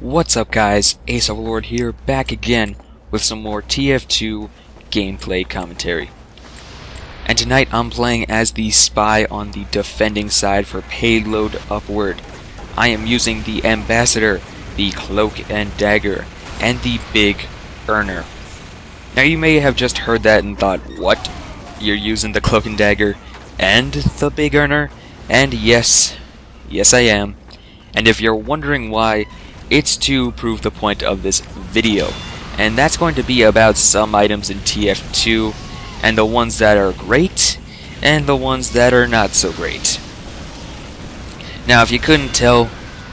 What's up guys, Ace Overlord here, back again with some more TF2 gameplay commentary. And tonight I'm playing as the spy on the defending side for Payload Upward. I am using the Ambassador, the Cloak and Dagger, and the Big Earner. Now you may have just heard that and thought, what? You're using the Cloak and Dagger and the Big Earner? And yes I am. And if you're wondering why, it's to prove the point of this video, and that's going to be about some items in TF2 and the ones that are great and the ones that are not so great. Now if you couldn't tell,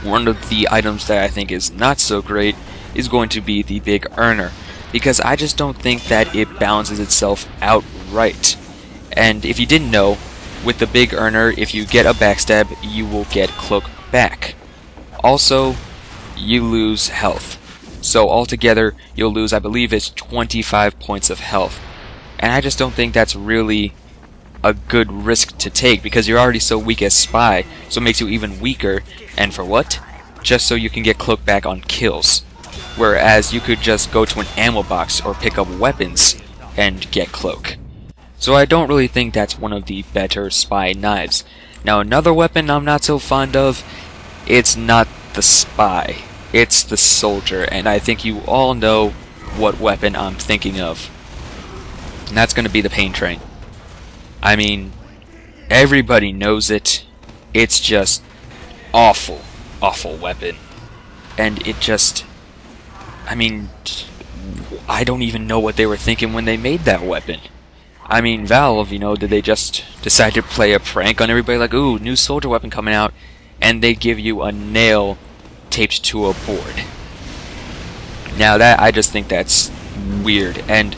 one of the items that I think is not so great is going to be the Big Earner, because I just don't think that it balances itself out right. And if you didn't know, with the Big Earner, if you get a backstab, you will get Cloak back. Also, you lose health. So altogether, you'll lose, I believe it's 25 points of health. And I just don't think that's really a good risk to take, because you're already so weak as Spy, so it makes you even weaker. And for what? Just so you can get Cloak back on kills. Whereas you could just go to an ammo box or pick up weapons and get Cloak. So I don't really think that's one of the better Spy knives. Now another weapon I'm not so fond of, it's not the Spy, it's the Soldier, and I think you all know what weapon I'm thinking of. And that's going to be the Pain Train. I mean, everybody knows it. It's just awful weapon. And it just, I mean, I don't even know what they were thinking when they made that weapon. I mean, Valve, you know, did they just decide to play a prank on everybody, like, ooh, new soldier weapon coming out, and they give you a nail taped to a board? Now that, I just think that's weird. And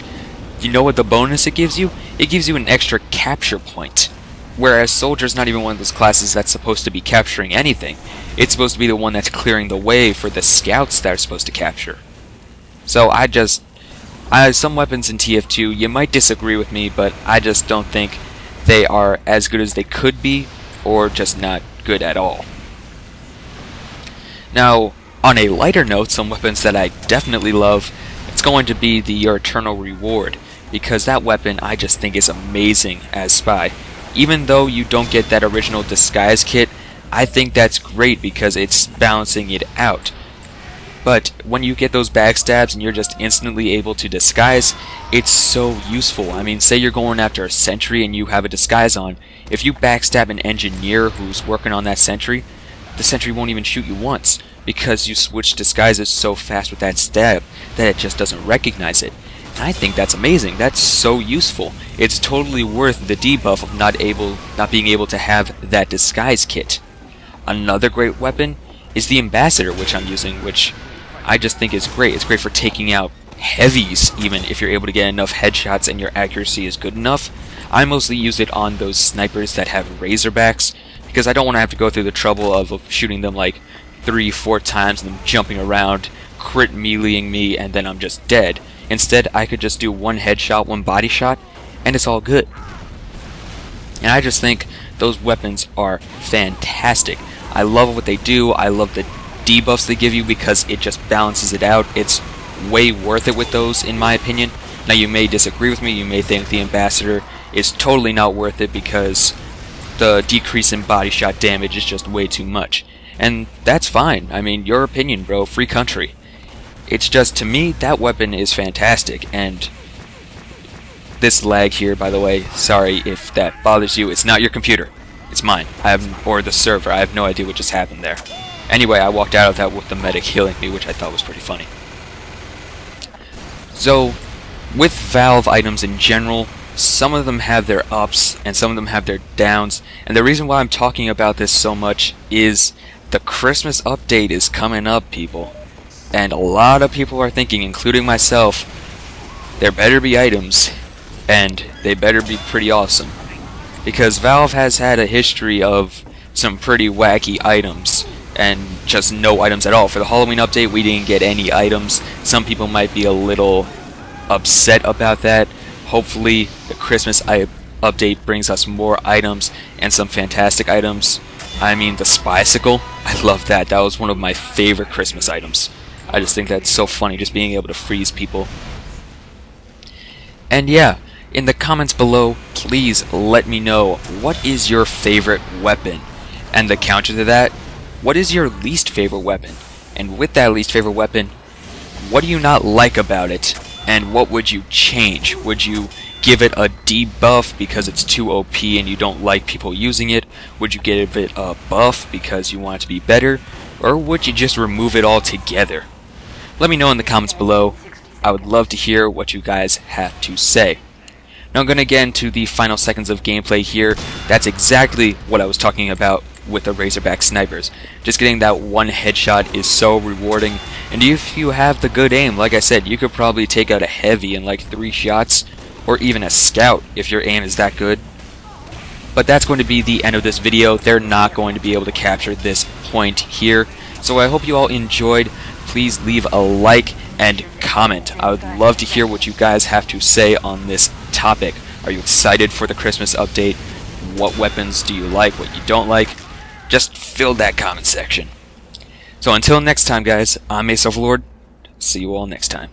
you know what the bonus it gives you? It gives you an extra capture point. Whereas Soldier's not even one of those classes that's supposed to be capturing anything. It's supposed to be the one that's clearing the way for the scouts that are supposed to capture. So some weapons in TF2, you might disagree with me, but I just don't think they are as good as they could be, or just not good at all. Now, on a lighter note, some weapons that I definitely love, it's going to be the Your Eternal Reward, because that weapon I just think is amazing as Spy. Even though you don't get that original disguise kit, I think that's great because it's balancing it out. But when you get those backstabs and you're just instantly able to disguise, it's so useful. I mean, say you're going after a sentry and you have a disguise on. If you backstab an engineer who's working on that sentry, the sentry won't even shoot you once, because you switch disguises so fast with that stab that it just doesn't recognize it. And I think that's amazing. That's so useful. It's totally worth the debuff of not being able to have that disguise kit. Another great weapon is the Ambassador, which I'm using, which I just think is great. It's great for taking out heavies, even if you're able to get enough headshots and your accuracy is good enough. I mostly use it on those snipers that have Razorbacks, because I don't want to have to go through the trouble of shooting them like 3-4 times and them jumping around, crit meleeing me, and then I'm just dead. Instead, I could just do one headshot, one body shot, and it's all good. And I just think those weapons are fantastic. I love what they do. I love the debuffs they give you because it just balances it out. It's way worth it with those, in my opinion. Now you may disagree with me. You may think the Ambassador is totally not worth it because the decrease in body shot damage is just way too much. And that's fine. I mean, your opinion, bro. Free country. It's just, to me, that weapon is fantastic. And this lag here, by the way, sorry if that bothers you. It's not your computer. It's mine. Or the server. I have no idea what just happened there. Anyway, I walked out of that with the medic healing me, which I thought was pretty funny. So, with Valve items in general, some of them have their ups and some of them have their downs. And the reason why I'm talking about this so much is the Christmas update is coming up, people. And a lot of people are thinking, including myself, there better be items, and they better be pretty awesome. Because Valve has had a history of some pretty wacky items, and just no items at all. For the Halloween update, we didn't get any items. Some people might be a little upset about that. Hopefully, the Christmas update brings us more items, and some fantastic items. I mean, the Spycicle, I love that. That was one of my favorite Christmas items. I just think that's so funny, just being able to freeze people. And yeah, in the comments below, please let me know, what is your favorite weapon? And the counter to that, what is your least favorite weapon? And with that least favorite weapon, what do you not like about it? And what would you change? Would you give it a debuff because it's too OP and you don't like people using it? Would you give it a buff because you want it to be better? Or would you just remove it altogether? Let me know in the comments below. I would love to hear what you guys have to say. Now I'm going to get into the final seconds of gameplay here. That's exactly what I was talking about with the Razorback snipers. Just getting that one headshot is so rewarding, and if you have the good aim, like I said, you could probably take out a heavy in like 3 shots, or even a scout if your aim is that good. But that's going to be the end of this video. They're not going to be able to capture this point here, so I hope you all enjoyed. Please leave a like and comment. I would love to hear what you guys have to say on this topic. Are you excited for the Christmas update? What weapons do you like, what you don't like? Just fill that comment section. So until next time, guys, I'm Ace Overlord. See you all next time.